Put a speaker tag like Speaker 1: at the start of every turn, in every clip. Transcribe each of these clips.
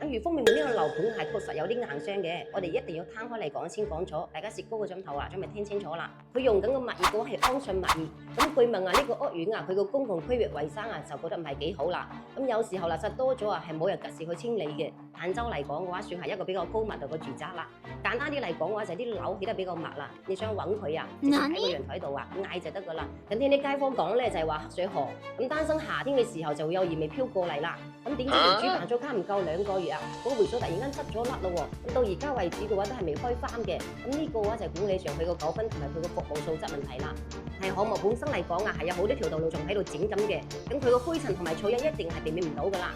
Speaker 1: 咁如豐美門呢個樓盤係確實有啲硬傷嘅，我哋一定要攤開嚟講先講楚。大家攝高個枕頭啊，準備聽清楚啦。佢用緊個物業嘅話係安信物業，咁據聞啊呢個屋苑啊佢個公共區域衞生啊就覺得唔係幾好啦。咁有時候垃圾多咗啊係冇人及時去清理嘅。坦洲嚟講嘅話，算係一個比較高密度嘅住宅啦。簡單啲嚟講嘅話，就係啲樓起得比較密啦。你想揾佢啊，直接喺個陽台度啊嗌就得噶啦。咁聽啲街坊講咧，就係話黑水河咁單身夏天嘅時候就會有異味飄過嚟啦。咁點知業主辦租卡唔夠2個月啊，嗰個會所突然間執咗甩咯喎。咁到而家為止嘅話都係未開翻嘅。咁呢個話就係管理上佢個糾紛同埋佢個服務素質問題啦。係項目本身嚟講啊，係有好多條道路仲喺度整緊嘅。咁佢個灰塵同埋噪音一定係避免唔到噶啦。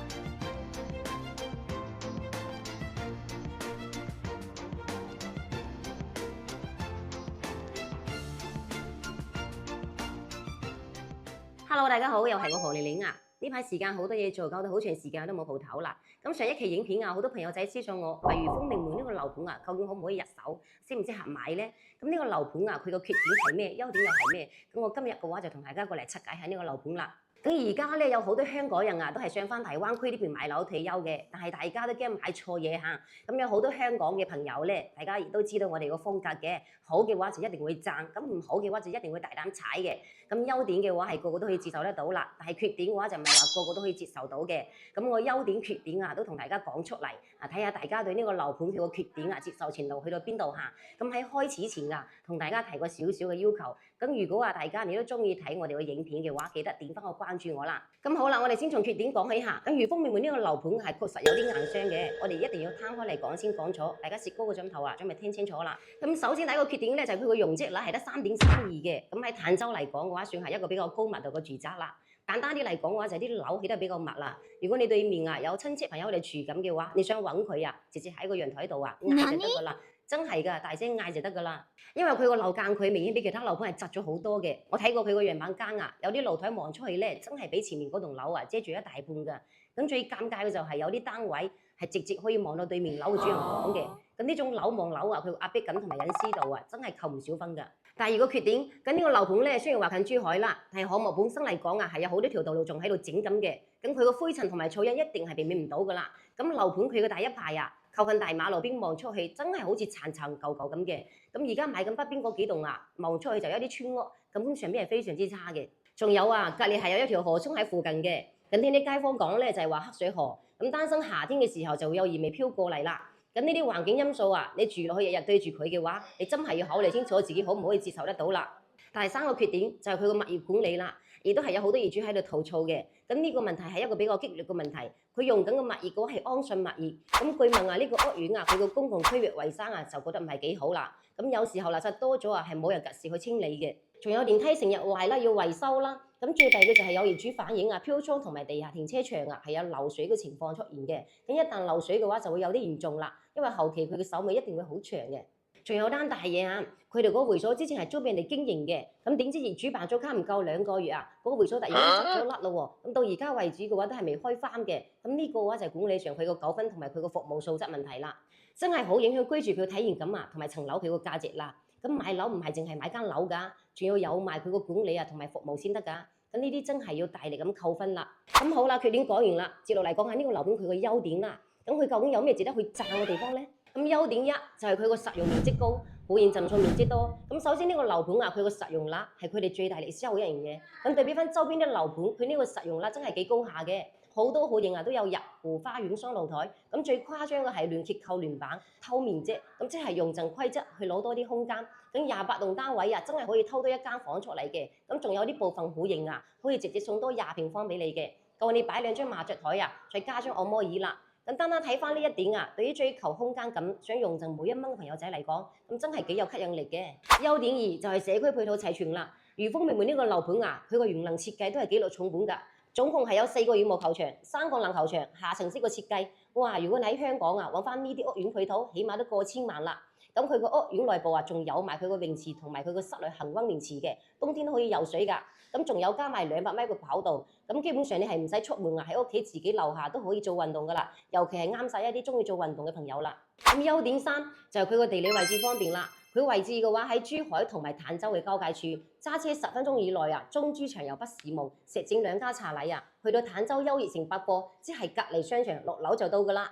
Speaker 1: Hello， 大家好，又係我何麗玲啊！呢排時間好多嘢做，搞到好長時間都冇鋪頭啦。咁上一期影片啊，好多朋友仔私信我，例如豐美門呢個樓盤啊，究竟可唔可以入手？適唔適合買呢？咁呢個樓盤啊，佢個缺點係咩？優點又係咩？咁我今日嘅話就同大家過嚟拆解下呢個樓盤啦。咁而家咧有好多香港人啊，都係想翻大灣區呢邊買樓退休嘅，但係大家都驚買錯嘢嚇。咁有好多香港嘅朋友咧，大家亦都知道我哋個風格嘅，好嘅話就一定會讚，咁唔好嘅話就一定會大膽踩嘅。咁優點嘅話係個個都可以接受得到啦，但係缺點嘅話就唔係話個個都可以接受到嘅。咁我優點缺點啊都同大家講出嚟，睇下大家對呢個樓盤佢個缺點啊接受程度去到邊度嚇。咁喺開始前啊，同大家提個少少嘅要求。咁如果話大家你都中意睇我哋嘅影片嘅話，記得點翻個關注我啦。咁好啦，我哋先從缺點講起下。咁如豐美門呢個樓盤係確實有啲硬傷嘅，我哋一定要攤開嚟講先講楚。大家攝高個枕頭啊，準備聽清楚啦。咁首先第一個缺點咧就係佢個容積率係得3.32嘅。咁喺坦洲嚟講嘅話，算係一個比較高密度嘅住宅啦。簡單啲嚟講嘅話，就係啲樓起得比較密啦。如果你對面啊有親戚朋友嚟住咁嘅話，你想揾佢啊，直接喺個陽台度啊嗌就得噶啦。真係噶，大聲嗌就得噶啦。因為佢個樓間距明顯比其他樓盤係窄咗好多嘅。我睇過佢個樣板間啊，有啲露台望出去咧，真係比前面嗰棟樓啊遮住一大半噶。咁最尷尬嘅就係有啲單位係直接可以望到對面樓嘅主人房嘅。咁呢種樓望樓啊，佢壓迫感同埋隱私度啊，真係扣唔少分噶。第二個缺點，咁呢個樓盤咧雖然話近珠海啦，但係項目本身嚟講啊，係有好多條道路仲喺度整緊嘅。咁佢個灰塵同埋噪音一定係避免唔到噶啦。咁樓盤佢嘅第一排啊，靠近大馬路邊望出去，真係好似殘殘舊舊咁嘅。咁而家買緊北邊嗰幾棟啊，望出去就有啲村屋，咁上邊係非常之差嘅。仲有啊，隔離係有一條河涌喺附近嘅。咁聽啲街坊講咧，就係話黑水河，咁單身夏天嘅時候就會有異味飄過嚟啦。咁呢啲環境因素啊，你住落去日日對住佢嘅話，你真係要考慮清楚自己可唔可以接受得到啦。第三個缺點就係佢個物業管理啦，亦都係有好多業主喺度投訴嘅。咁呢個問題係一個比較激烈嘅問題。佢用緊個物業嘅話係安信物業，咁據聞啊呢個屋苑啊佢個公共區域衞生啊就覺得唔係幾好啦。咁有時候垃圾多咗啊係冇人及時去清理嘅，仲有電梯成日壞啦要維修啦。咁最弊嘅就係有業主反映啊，飄窗同埋地下停車場啊係有漏水嘅情況出現嘅。咁一旦漏水嘅話就會有啲嚴重啦，因為後期佢嘅手尾一定會好長嘅。仲有單大嘢啊！佢哋嗰個會所之前係租俾人哋經營嘅，咁點知業主辦租卡唔夠2個月啊，嗰個會所突然間執咗甩咯喎，咁到而家為止嘅話都係未開翻嘅。咁呢個話就係管理上佢個糾紛同埋佢個服務素質問題啦，真係好影響居住佢嘅體驗感啊，同埋層樓佢個價值啦。咁買樓唔係淨係買間樓㗎，仲要有埋佢個管理啊同埋服務先得㗎。咁呢啲真係要大力咁扣分啦。咁好啦，缺點講完啦，接落嚟講下呢個樓盤佢個優點啦。咁佢究竟有咩值得去讚嘅地方呢？咁優點一就係佢個實用面積高，保現贈送面積多。咁首先呢個樓盤啊，佢個實用率係佢哋最大歷史後一樣嘢。咁對比翻周邊啲樓盤，佢呢個實用率真係幾高下嘅，好多好型啊都有入戶花園雙露台。咁最誇張嘅係聯結構聯板偷面積，咁即係用贈規則去攞多啲空間。咁28棟單位啊，真係可以偷多一間房出嚟嘅。咁仲有啲部分好型啊，可以直接送多20平方俾你嘅，夠你擺2張麻雀台啊，再加張按摩椅啦。咁單單睇翻呢一點啊，對於追求空間感、想用盡每一蚊嘅朋友仔嚟講，咁真係幾有吸引力嘅。優點2就係社區配套齊全啦。如豐美門呢個樓盤啊，佢個園林設計都係幾落重本㗎，總共係有4個羽毛球場、3個籃球場，下層式個設計。哇！如果你喺香港啊揾翻呢啲屋苑配套，起碼都過千萬啦。咁佢個屋苑內部啊，仲有埋佢個泳池同埋佢個室內恒溫池嘅，冬天都可以游水㗎。咁仲有加埋200米嘅跑道，咁基本上你係唔使出門啊，喺屋企自己樓下都可以做運動㗎啦。尤其係啱晒一啲中意做運動嘅朋友啦。咁優點3就係佢個地理位置方便啦。佢位置嘅話喺珠海同埋坦洲嘅交界處，揸車10分鐘以內啊，中珠長遊不時夢，石井2家茶禮啊，去到坦洲優悅城百貨，即係隔離商場6樓就到㗎啦。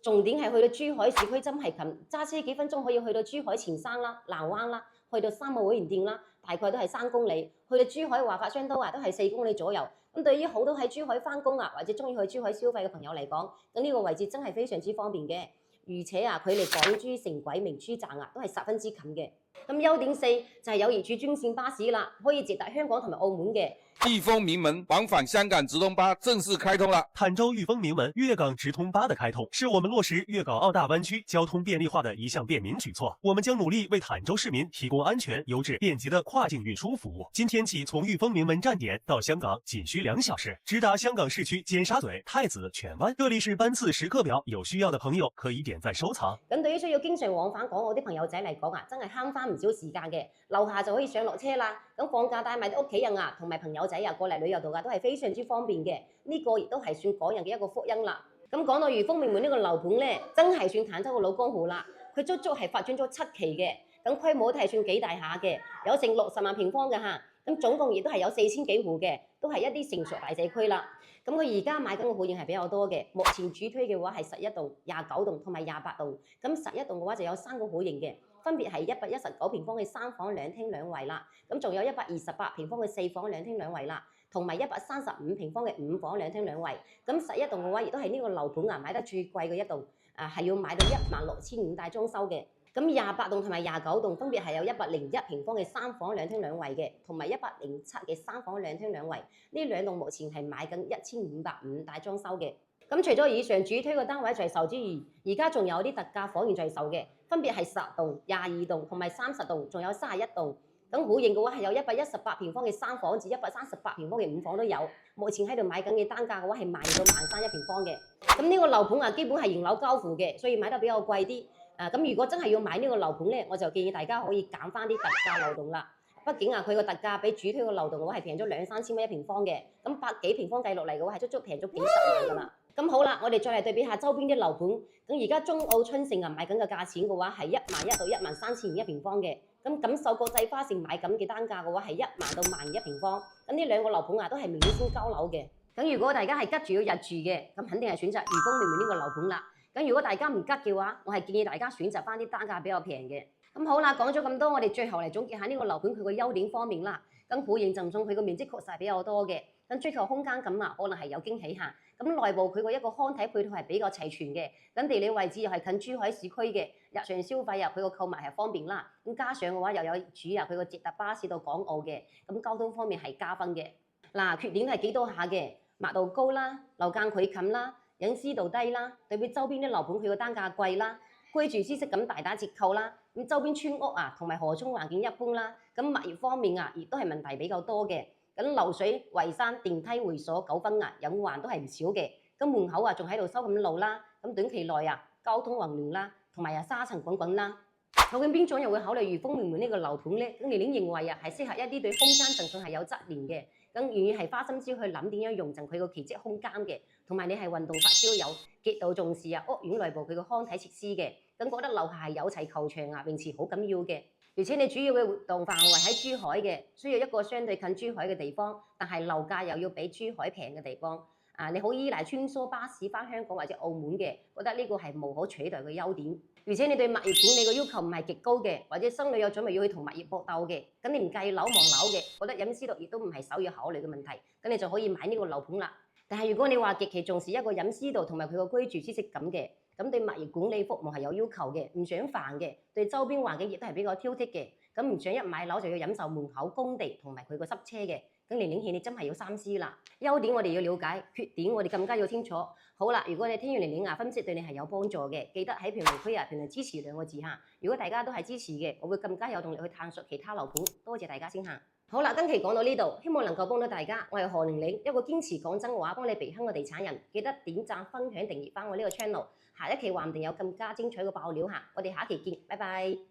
Speaker 1: 重點係去到珠海市區真係近，揸車幾分鐘可以去到珠海前山啦、南灣啦，去到三個會員店啦，大概都係3公里。去到珠海華發商都話都係4公里左右。咁對於好多喺珠海翻工啊，或者中意去珠海消費嘅朋友嚟講，咁呢個位置真係非常之方便嘅。而且啊，距離港珠城軌明珠站啊，都係十分之近嘅。咁優點4就係有業主專線巴士啦，可以直達香港同埋澳門嘅。
Speaker 2: 裕豐名門往返香港直通巴正式開通了。
Speaker 3: 坦州裕豐名門粵港直通巴的開通，是我們落實粵港澳大灣區交通便利化的一項便民舉措。我們將努力為坦州市民提供安全、優質、便捷的跨境運輸服務。今天起，從裕豐名門站點到香港僅需2小時，直達香港市區尖沙咀、太子、荃灣。各列士班次時刻表，有需要的朋友可以點讚收藏。
Speaker 1: 咁對於需要經常往返港澳啲朋友仔嚟講啊，真係慳翻唔少時間嘅，樓下就可以上落車啦。咁放假帶埋啲屋企人啊，同埋朋友仔啊過嚟旅遊度假都係非常之方便嘅。呢個亦都係算港人嘅一個福音啦。咁講到裕豐名門呢個樓盤咧，真係算坦洲嘅老江湖啦。佢足足係發展咗7期嘅，咁規模都係算幾大下嘅，有成60萬平方嘅嚇。咁總共亦都係有4000幾戶嘅，都係一啲成熟大社區啦。咁佢而家買緊嘅戶型係比較多嘅，目前主推嘅話係11棟、29棟同埋28棟。咁11棟嘅話就有3個戶型嘅，分別係119平方嘅3房2廳2衛啦，咁仲有128平方嘅4房2廳2衛啦，同埋135平方嘅5房2廳2衛。咁11棟嘅話，亦都係呢個樓盤啊買得最貴嘅一棟，係要買到16500帶裝修嘅。咁28棟同埋29棟分別係有101平方嘅3房2廳2衛嘅，同埋107嘅3房2廳2衛。呢兩棟目前係買緊1550帶裝修嘅。咁除咗以上主推嘅單位在售之餘，而家仲有啲特價房源在售嘅，分別係10棟、22棟同埋30棟，仲有31棟。咁戶型嘅話係有118平方嘅3房至138平方嘅5房都有。目前喺度買緊嘅單價嘅話係賣到13000一平方嘅。咁呢個樓盤啊，基本係現樓交付嘅，所以買得比較貴啲。咁如果真係要買呢個樓盤咧，我就建議大家可以揀翻啲特價樓棟啦。畢竟啊，佢個特價比主推個樓棟嘅話係平咗2-3千蚊一平方嘅，咁百幾平方計落嚟嘅話係足足平咗幾十萬㗎啦。咁好啦，我哋再嚟對比下周邊啲樓盤。咁而家中澳春盛啊買緊嘅價錢嘅話係11000到13000一平方嘅。咁錦繡國際花城買緊嘅單價嘅話係10000到12000一平方。咁呢兩個樓盤啊都係明年先交樓嘅。咁如果大家係急住要入住嘅，咁肯定係選擇裕豐名門呢個樓盤啦。咁如果大家唔急嘅話，我係建議大家選擇翻啲單價比較平嘅。咁好啦，講咗咁多，我哋最後嚟總結下呢個樓盤佢個優點方面啦。咁戶型贈送佢個面積確實係比較多嘅，咁追求空間感啊，可能係有驚喜嚇。咁內部佢個一個康體配套係比較齊全嘅，咁地理位置又係近珠海市區嘅，日常消費啊佢個購物係方便啦。咁加上嘅話又有主啊佢個直達巴士到港澳嘅，咁交通方面係加分嘅。嗱，缺點係幾多下嘅，密度高啦，樓間距近啦，隱私度低啦，對比周邊啲樓盤佢個單價貴啦，居住舒適感大打折扣啦。咁周邊村屋啊同埋河涌環境一般啦，咁物業方面啊亦都係問題比較多嘅。咁漏水、圍山、電梯會所糾紛啊隱患都係唔少嘅。咁門口啊仲喺度修緊路啦，咁短期內啊交通混亂啦，同埋沙塵滾滾啦。究竟邊種又會考慮裕豐名門呢個樓盤咧？咁年年認為啊係適合一啲對空間贈送係有質念嘅，咁願意係花心思去諗點樣用盡佢個奇蹟空間嘅，同埋你係運動發燒友，極度重視啊屋苑內部佢個康體設施嘅，咁覺得樓下係有齊球場啊泳池好緊要嘅。而且你主要嘅活動範圍喺珠海嘅，需要一個相對近珠海嘅地方，但係樓價又要比珠海平嘅地方。你好依賴穿梭巴士返香港或者澳門嘅，覺得呢個係無可取代嘅優點。而且你對物業管理嘅要求唔係極高嘅，或者心裏有準備要去同物業搏鬥嘅，咁你唔介意樓望樓嘅，覺得隱私度亦都唔係首要考慮嘅問題，咁你就可以買呢個樓盤啦。但係如果你話極其重視一個隱私度同埋佢個居住舒適感嘅，咁對物業管理服務係有要求嘅，唔想煩嘅，對周邊環境亦都係比較挑剔嘅，咁唔想一買樓就要忍受門口工地同埋佢個塞車嘅，咁年齡期你真係要三思啦。優點我哋要了解，缺點我哋更加要清楚。好啦，如果你聽完年齡分析對你係有幫助嘅，記得喺評論區評論支持2個字嚇。如果大家都係支持嘅，我會更加有動力去探索其他樓盤。多謝大家先嚇。好啦，今期講到呢度，希望能夠幫到大家。我係何玲玲，一個堅持講真話、幫你避坑嘅地產人。記得點讚、分享、訂閱返我呢個 channel。下一期話唔定有更加精彩嘅爆料嚇。我哋下期見，拜拜。